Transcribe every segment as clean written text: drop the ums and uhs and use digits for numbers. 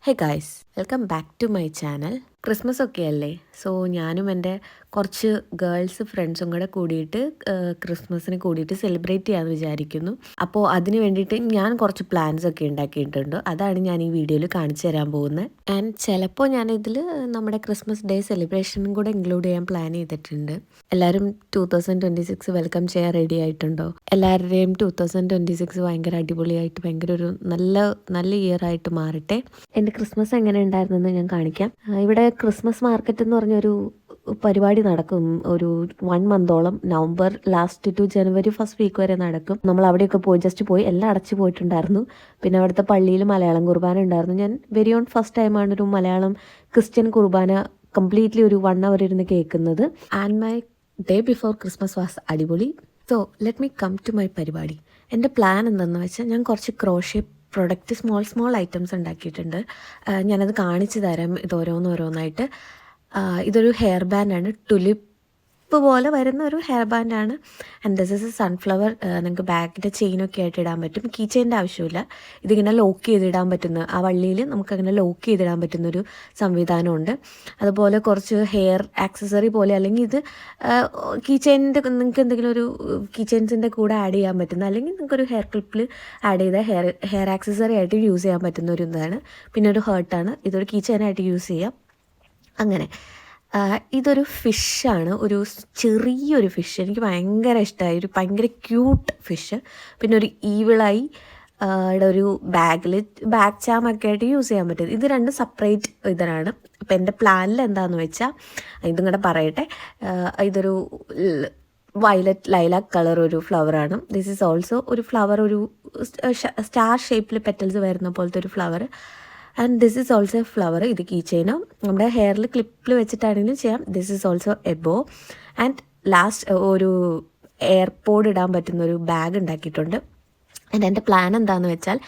Hey guys, welcome back to my channel. Christmas ഒക്കെ അല്ലേ, so ഞാനും എൻ്റെ കുറച്ച് ഗേൾസ് ഫ്രണ്ട്സും കൂടെ കൂടിയിട്ട് ക്രിസ്മസിന് കൂടിയിട്ട് സെലിബ്രേറ്റ് ചെയ്യാമെന്ന് വിചാരിക്കുന്നു. അപ്പോൾ അതിന് വേണ്ടിയിട്ട് ഞാൻ കുറച്ച് പ്ലാൻസ് ഒക്കെ ഉണ്ടാക്കിയിട്ടുണ്ട്. അതാണ് ഞാൻ ഈ വീഡിയോയിൽ കാണിച്ചു തരാൻ പോകുന്നത്. ആൻഡ് ചിലപ്പോൾ ഞാനിതിൽ നമ്മുടെ ക്രിസ്മസ് ഡേ സെലിബ്രേഷനും കൂടെ ഇൻക്ലൂഡ് ചെയ്യാൻ പ്ലാൻ ചെയ്തിട്ടുണ്ട്. എല്ലാവരും 2026 വെൽക്കം ചെയ്യാൻ റെഡി ആയിട്ടുണ്ടോ? എല്ലാവരുടെയും 2026 ഭയങ്കര അടിപൊളിയായിട്ട് ഭയങ്കര ഒരു നല്ല ഇയർ ആയിട്ട് മാറട്ടെ. എൻ്റെ ക്രിസ്മസ് എങ്ങനെ ഉണ്ടായിരുന്നെന്ന് ഞാൻ കാണിക്കാം. ഇവിടെ ക്രിസ്മസ് മാർക്കറ്റ് എന്ന് പറഞ്ഞൊരു പരിപാടി നടക്കും. ഒരു 1 മന്തോളം, നവംബർ ലാസ്റ്റ് ടു ജനുവരി ഫസ്റ്റ് വീക്ക് വരെ നടക്കും. നമ്മൾ അവിടെയൊക്കെ പോയി എല്ലാം അടച്ചു പോയിട്ടുണ്ടായിരുന്നു. പിന്നെ അവിടുത്തെ പള്ളിയിൽ മലയാളം കുർബാന ഉണ്ടായിരുന്നു. ഞാൻ വെരി ഓൺ ഫസ്റ്റ് ടൈമാണ് ഒരു മലയാളം ക്രിസ്ത്യൻ കുർബാന കംപ്ലീറ്റ്ലി ഒരു 1 അവർ ഇരുന്ന് കേൾക്കുന്നത്. And my day before Christmas was അടിപൊളി. So let me come to my പരിപാടി. എൻ്റെ പ്ലാൻ എന്താണെന്ന് വെച്ചാൽ ഞാൻ കുറച്ച് ക്രോഷ്യ പ്രൊഡക്റ്റ് സ്മോൾ ഐറ്റംസ് ഉണ്ടാക്കിയിട്ടുണ്ട്. ഞാനത് കാണിച്ചു തരാം ഇത് ഓരോന്നായിട്ട്. ഇതൊരു ഹെയർ ബാൻഡാണ്, ടുലിപ്പ് പോലെ വരുന്ന ഒരു ഹെയർ ബാൻഡാണ്. And this is a sunflower. നിങ്ങൾക്ക് ബാഗിൻ്റെ ചെയിനൊക്കെ ആയിട്ട് ഇടാൻ പറ്റും. കീ ചെയിൻ്റെ ആവശ്യമില്ല. ഇതിങ്ങനെ ലോക്ക് ചെയ്തിടാൻ പറ്റുന്ന, ആ വള്ളിയിൽ നമുക്കങ്ങനെ ലോക്ക് ചെയ്തിടാൻ പറ്റുന്നൊരു സംവിധാനമുണ്ട്. അതുപോലെ കുറച്ച് ഹെയർ ആക്സസറി പോലെ, അല്ലെങ്കിൽ ഇത് കീ ചെയിനിൻ്റെ നിങ്ങൾക്ക് എന്തെങ്കിലും ഒരു കീ ചെയിൻസിൻ്റെ കൂടെ ആഡ് ചെയ്യാൻ പറ്റുന്ന, അല്ലെങ്കിൽ നിങ്ങൾക്കൊരു ഹെയർ ക്ലിപ്പിൽ ആഡ് ചെയ്ത ഹെയർ ആക്സസറി ആയിട്ട് യൂസ് ചെയ്യാൻ പറ്റുന്ന ഒരു ഇതാണ്. പിന്നെ ഒരു ഹേർട്ടാണ്. ഇതൊരു കീ ചെയിനായിട്ട് യൂസ് ചെയ്യാം. അങ്ങനെ ഇതൊരു ഫിഷാണ്, ഒരു ചെറിയൊരു ഫിഷ്. എനിക്ക് ഭയങ്കര ഇഷ്ടമായി. ഒരു ഭയങ്കര ക്യൂട്ട് ഫിഷ്. പിന്നെ ഒരു ഈവിളായി ഒരു ബാഗ് ചാമൊക്കെ ആയിട്ട് യൂസ് ചെയ്യാൻ പറ്റും. ഇത് രണ്ടും സെപ്പറേറ്റ് ഇതിനാണ്. അപ്പം എൻ്റെ പ്ലാനിൽ എന്താണെന്ന് വെച്ചാൽ ഇതും കൂടെ പറയട്ടെ. ഇതൊരു വയലറ്റ് ലൈലാക്ക് കളർ ഒരു ഫ്ലവറാണ്. ദിസ് ഈസ് ഓൾസോ ഒരു ഫ്ലവർ, ഒരു സ്റ്റാർ ഷേപ്പിൽ പെറ്റൽസ് വരുന്ന പോലത്തെ ഒരു flower. And this is also A flower. ഇത് കീ ചെയിനോ നമ്മുടെ ഹെയറിൽ ക്ലിപ്പിൽ വെച്ചിട്ടാണെങ്കിലും ചെയ്യാം. ദിസ് ഈസ് ഓൾസോ എ ബോ. ആൻഡ് ലാസ്റ്റ് ഒരു എയർപോഡ് ഇടാൻ പറ്റുന്ന ഒരു ബാഗ് ഉണ്ടാക്കിയിട്ടുണ്ട്. ആൻഡ് എൻ്റെ പ്ലാൻ എന്താണെന്ന് വെച്ചാൽ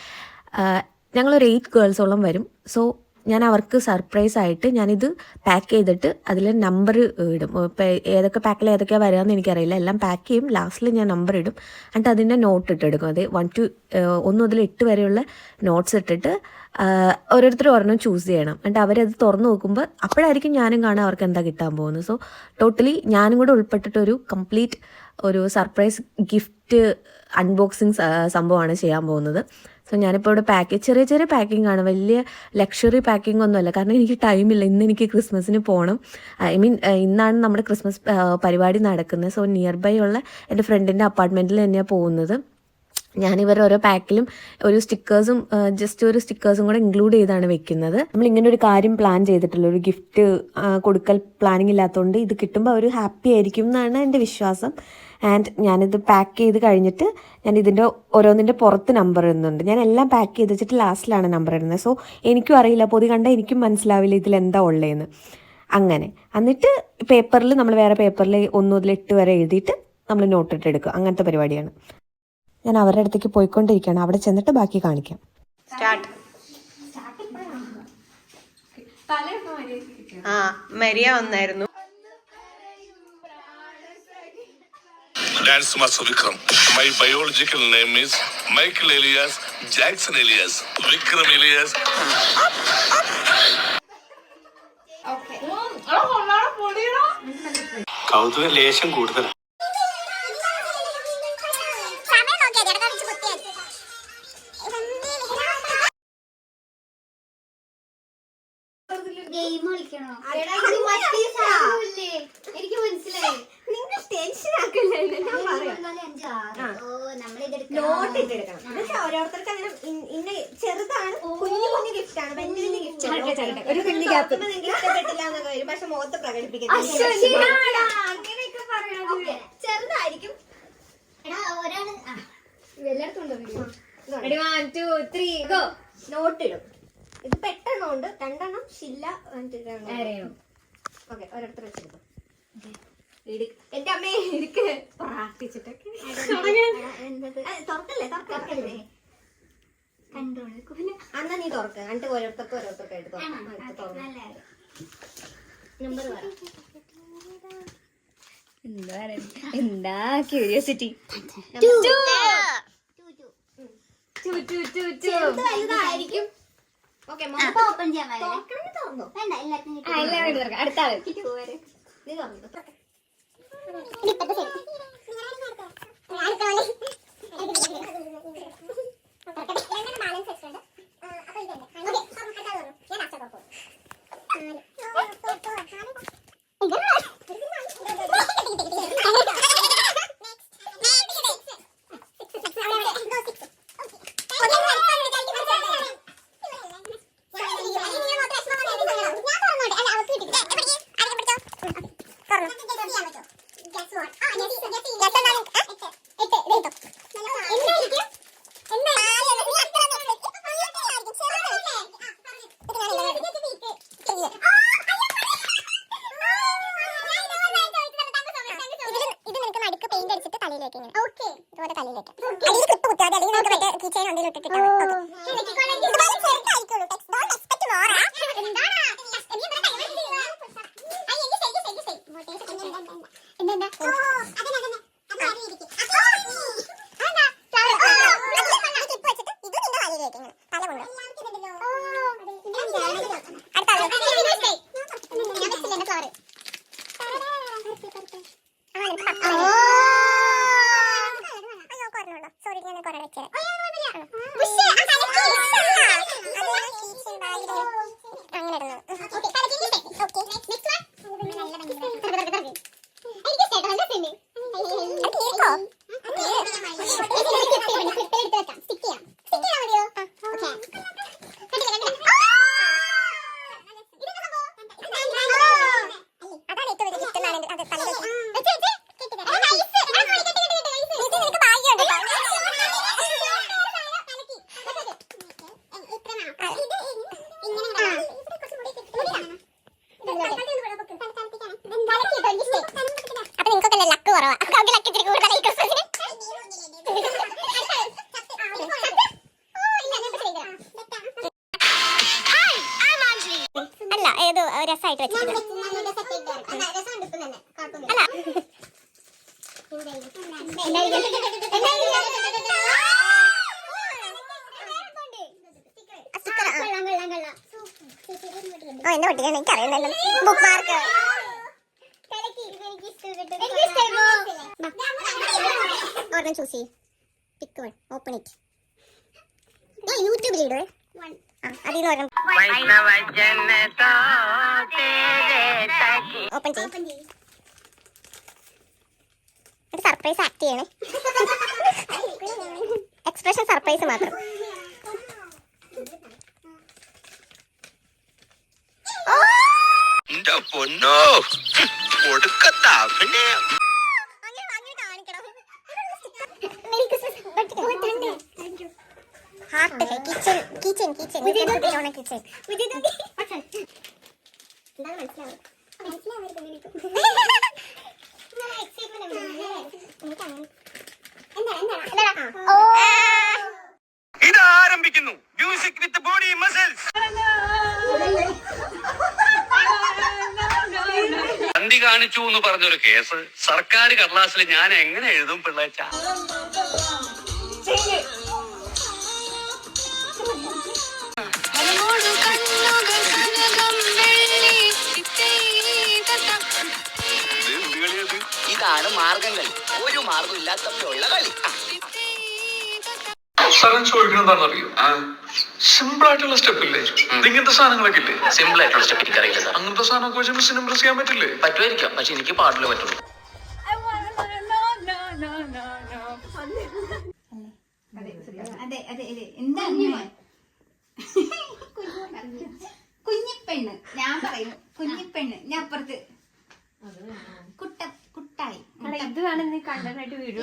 ഞങ്ങളൊരു 8 ഗേൾസോളം വരും. സോ ഞാൻ അവർക്ക് സർപ്രൈസ് ആയിട്ട് ഞാനിത് പാക്ക് ചെയ്തിട്ട് അതിൽ നമ്പർ ഇടും. ഇപ്പോൾ ഏതൊക്കെ പാക്കിൽ ഏതൊക്കെയാണ് വരികയെന്ന് എനിക്കറിയില്ല. എല്ലാം പാക്ക് ചെയ്യും. ലാസ്റ്റിൽ ഞാൻ നമ്പർ ഇടും. എന്നിട്ട് അതിൻ്റെ നോട്ട് ഇട്ടെടുക്കും. അത് 1 മുതൽ 8 വരെയുള്ള നോട്ട്സ് ഇട്ടിട്ട് ഓരോരുത്തരും ഒരെണ്ണം ചൂസ് ചെയ്യണം. എന്നിട്ട് അവരത് തുറന്ന് നോക്കുമ്പോൾ അപ്പോഴായിരിക്കും ഞാനും കാണാൻ അവർക്ക് എന്താ കിട്ടാൻ പോകുന്നത്. സോ ടോട്ടലി ഞാനും കൂടെ ഉൾപ്പെട്ടിട്ടൊരു കംപ്ലീറ്റ് ഒരു സർപ്രൈസ് ഗിഫ്റ്റ് അൺബോക്സിങ് സംഭവമാണ് ചെയ്യാൻ പോകുന്നത്. സോ ഞാനിപ്പോൾ ഇവിടെ ചെറിയ പാക്കിംഗ് ആണ്, വലിയ ലക്ഷറി പാക്കിംഗ് ഒന്നുമല്ല. കാരണം എനിക്ക് ടൈമില്ല. ഇന്ന് എനിക്ക് ക്രിസ്മസിന് പോകണം. ഇന്നാണ് നമ്മുടെ ക്രിസ്മസ് പരിപാടി നടക്കുന്നത്. സോ നിയർ ബൈ ഉള്ള എൻ്റെ ഫ്രണ്ടിൻ്റെ അപ്പാർട്ട്മെൻറ്റിൽ തന്നെയാണ് പോകുന്നത്. ഞാനിവർ ഓരോ പാക്കിലും ഒരു സ്റ്റിക്കേഴ്സും കൂടെ ഇൻക്ലൂഡ് ചെയ്താണ് വെക്കുന്നത്. നമ്മളിങ്ങനെ ഒരു കാര്യം പ്ലാൻ ചെയ്തിട്ടുള്ള ഒരു ഗിഫ്റ്റ് കൊടുക്കൽ പ്ലാനിങ് ഇല്ലാത്തതുകൊണ്ട് ഇത് കിട്ടുമ്പോൾ അവർ ഹാപ്പി ആയിരിക്കും എന്നാണ് എൻ്റെ വിശ്വാസം. ആൻഡ് ഞാനിത് പാക്ക് ചെയ്ത് കഴിഞ്ഞിട്ട് ഞാൻ ഇതിൻ്റെ ഓരോന്നിൻ്റെ പുറത്ത് നമ്പർ ഇടുന്നുണ്ട്. ഞാൻ എല്ലാം പാക്ക് ചെയ്ത് വെച്ചിട്ട് ലാസ്റ്റിലാണ് നമ്പർ ഇടുന്നത്. സോ എനിക്കും അറിയില്ല, പൊതി കണ്ടാൽ എനിക്കും മനസ്സിലാവില്ല ഇതിലെന്താ ഉള്ളതെന്ന്. അങ്ങനെ എന്നിട്ട് പേപ്പറിൽ നമ്മൾ വേറെ പേപ്പറിൽ 1 മുതൽ 8 വരെ എഴുതിയിട്ട് നമ്മൾ നോട്ടിട്ട് എടുക്കുക. അങ്ങനത്തെ പരിപാടിയാണ്. ഞാൻ അവരുടെ അടുത്തേക്ക് പോയിക്കൊണ്ടിരിക്കുകയാണ്. അവിടെ ചെന്നിട്ട് ബാക്കി കാണിക്കാം. മരിയ വന്നായിരുന്നു. Dance Master Vikram. My biological name is Michael Elias Jackson Elias. Vikram Elias. കൗതുക ലേശം കൂടുതലാണ്. ഗെയിം കളിക്കണോ? എനിക്ക് മനസ്സിലായി. നിങ്ങൾ ടെൻഷൻ ആക്കല്ലേ. ഓരോരുത്തർക്ക് അങ്ങനെ ഇന്ന ചെറുതാണ്, കുഞ്ഞു ഗിഫ്റ്റ് ആണ്, വലിയ ഗിഫ്റ്റ് ഇഷ്ടപ്പെട്ടില്ല എന്നൊക്കെ വരും. പക്ഷെ മുഖത്ത് പ്രകടിപ്പിക്കുന്നത് അങ്ങനെയൊക്കെ പറയണത് ചെറുതായിരിക്കും. ഒരാള് നോട്ടിടും. ഇത് പെട്ടെന്നുണ്ട്. 2 എണ്ണം ഷില്ല. ഓക്കെ, ഓരോരുത്തർ വെച്ചെടുക്കും. എന്റെ അമ്മയെ എനിക്ക് പ്രാർത്ഥിച്ചിട്ടൊക്കെ തുറക്കല്ലേ കണ്ടോളൂ. അന്നാ നീ തുറക്ക. എന്നിട്ട് ഓരോരുത്തർക്കായിട്ട് നമ്പർ എന്താ ക്യൂരിയോസിറ്റി. ചെറുതായിരിക്കും. ഓക്കെ ഓപ്പൺ ചെയ്യാൻ തുറന്നു വേണ്ട എല്ലാവർക്കും എല്ലാവരും തുറക്കാം. അടുത്ത ആള് നീ തുറന്നു രസമായിട്ട് വെച്ചിട്ടുണ്ട്. എന്നെ പൊട്ടിക്കാൻ എനിക്ക് അറിയുന്നല്ലോ. ബുക്ക് മാർക്ക് ഒരെണ്ണം ചൂസ് ചെയ്യും. പിക്ക് വൺ, ഓപ്പൺ ഇറ്റ്. ഞാൻ യൂട്യൂബിൽ ഇടുവേ. അതിൽ നിന്ന് ഒരെണ്ണം ഓപ്പൺ ചെയ്യും. ഒരു സർപ്രൈസ് ആക്ട് ചെയ്യണേ. എക്സ്പ്രഷൻ സർപ്രൈസ് മാത്രം. പൊന്നോ കൊടുക്കത്താ പിന്നെ heart kitchen kitchen kitchen kitchen kitchen ഇത് ആരംഭിക്കുന്നു മ്യൂസിക് വിത്ത് ബോഡി മസിൽസ്. സന്ധി കാണിച്ചു എന്ന് പറഞ്ഞൊരു കേസ് സർക്കാർ കടലാസിൽ ഞാൻ എങ്ങനെ എഴുതും പിള്ളേച്ച? ഇതാണ് മാർഗങ്ങൾ. ഒരു മാർഗം ഇല്ലാത്തപ്പോഴുള്ള കളി. സ്ഥലം ചോദിക്കണെന്താണെന്നറിയോ? സിമ്പിൾ ആയിട്ടുള്ള സ്റ്റെപ്പ് ഇല്ലേ? ഇങ്ങനത്തെ സാധനങ്ങളൊക്കെ ഇല്ലേ? സിമ്പിൾ ആയിട്ടുള്ള സ്റ്റെപ്പ് എനിക്കറിയില്ല സാർ. അങ്ങനത്തെ സാധനമൊക്കെ വെച്ച് മിസ്സിന് ഇംപ്രസ് ചെയ്യാൻ പറ്റില്ലേ? പറ്റുമായിരിക്കാം, പക്ഷെ എനിക്ക് പാട്ടില് പറ്റുള്ളൂ. കുഞ്ഞിപ്പെണ്ണ്. ഞാൻ പറയുന്നു കുഞ്ഞിപ്പെണ്ണ്. ഞാൻ അപ്പുറത്ത് കുട്ടായി. ഇതാണ് നീ കണ്ടനായിട്ട് വീഡിയോ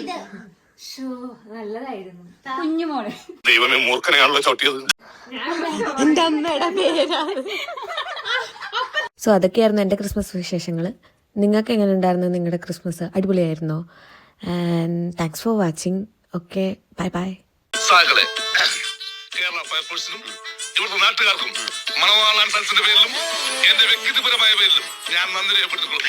നല്ലതായിരുന്നു. കുഞ്ഞുമോള്. ദൈവമേ, മൂർഖനെയാണല്ലോ ചവിട്ടിയത്. എൻ്റെ അമ്മയുടെ പേരാണ്. സോ അതൊക്കെയായിരുന്നു എൻ്റെ ക്രിസ്മസ് വിശേഷങ്ങൾ. നിങ്ങൾക്ക് എങ്ങനെ ഉണ്ടായിരുന്നു നിങ്ങളുടെ ക്രിസ്മസ്? അടിപൊളിയായിരുന്നോ? And thanks for watching. Okay, bye bye. Kerala ഫയർഫോഴ്സിനും ഇവിടുത്തെ നാട്ടുകാർക്കും മണവാളാൻ സൽസിന്റെ പേരിലും എന്റെ വ്യക്തിപരമായ പേരിലും ഞാൻ നന്ദി രേഖപ്പെടുത്തിക്കൊള്ളു.